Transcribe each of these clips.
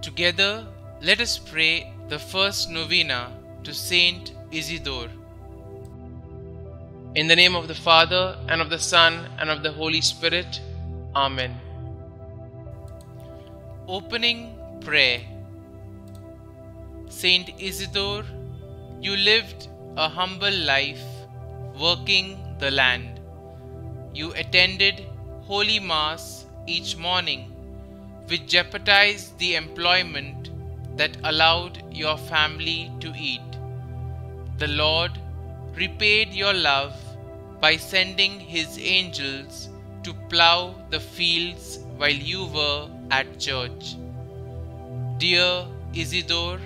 Together, let us pray the first novena to St Isidore. In the name of the Father, and of the Son, and of the Holy Spirit. Amen. Opening Prayer. St Isidore, you lived a humble life, working the land. You attended Holy Mass each morning, which jeopardized the employment that allowed your family to eat. The Lord repaid your love by sending His angels to plough the fields while you were at church. Dear Isidore,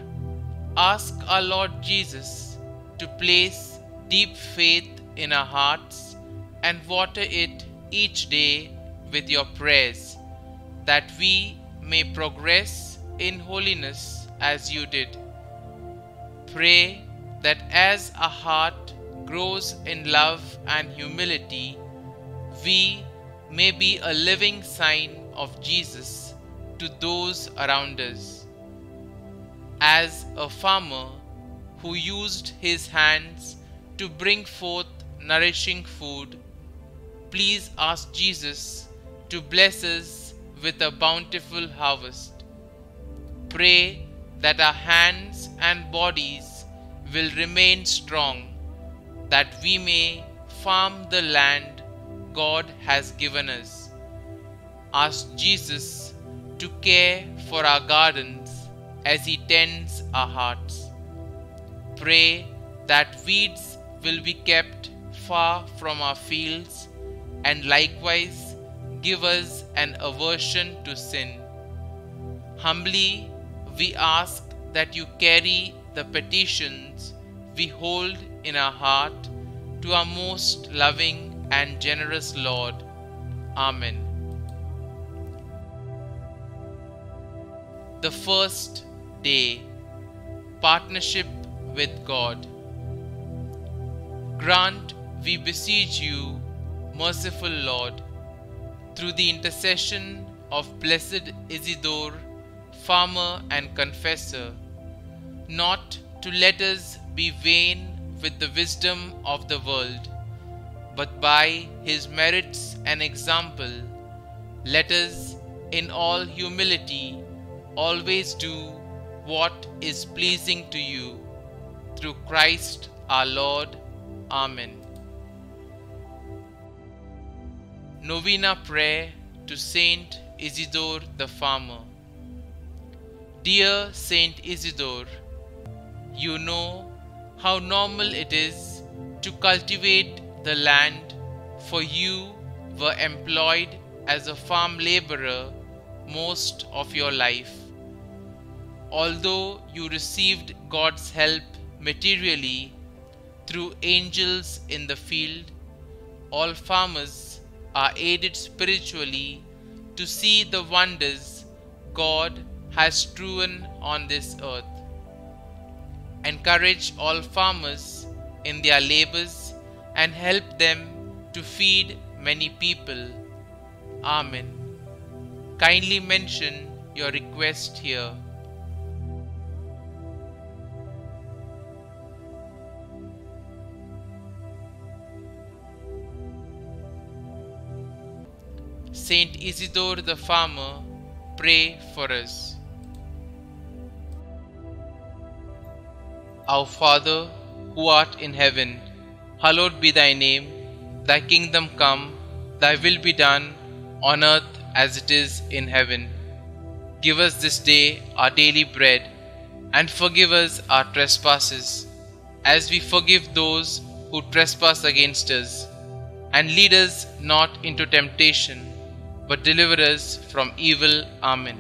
ask our Lord Jesus to place deep faith in our hearts and water it each day with your prayers, that we may progress in holiness as you did. Pray that as our heart grows in love and humility, we may be a living sign of Jesus to those around us. As a farmer who used his hands to bring forth nourishing food, please ask Jesus to bless us with a bountiful harvest. Pray that our hands and bodies will remain strong, that we may farm the land God has given us. Ask Jesus to care for our gardens as He tends our hearts. Pray that weeds will be kept far from our fields, and likewise give us an aversion to sin. Humbly we ask that you carry the petitions we hold in our heart to our most loving and generous Lord. Amen. The first day, partnership with God. Grant, we beseech you, merciful Lord, through the intercession of blessed Isidore, farmer and confessor, not to let us be vain with the wisdom of the world, but by his merits and example, let us in all humility always do what is pleasing to you, through Christ our Lord. Amen. Novena Prayer to Saint Isidore the Farmer. Dear Saint Isidore, you know how normal it is to cultivate the land, for you were employed as a farm laborer most of your life. Although you received God's help materially through angels in the field, all farmers are aided spiritually to see the wonders God has strewn on this earth. Encourage all farmers in their labors and help them to feed many people. Amen. Kindly mention your request here. Saint Isidore the Farmer, pray for us. Our Father, who art in heaven, hallowed be thy name. Thy kingdom come, thy will be done, on earth as it is in heaven. Give us this day our daily bread, and forgive us our trespasses, as we forgive those who trespass against us. And lead us not into temptation, but deliver us from evil. Amen.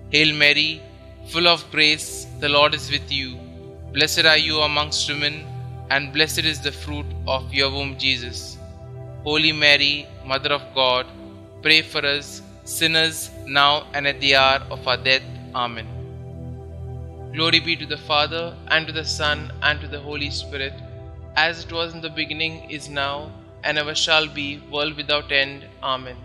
Hail Mary, full of grace, the Lord is with you. Blessed are you amongst women, and blessed is the fruit of your womb, Jesus. Holy Mary, Mother of God, pray for us sinners, now and at the hour of our death. Amen. Glory be to the Father, and to the Son, and to the Holy Spirit, as it was in the beginning, is now, and ever shall be, world without end. Amen.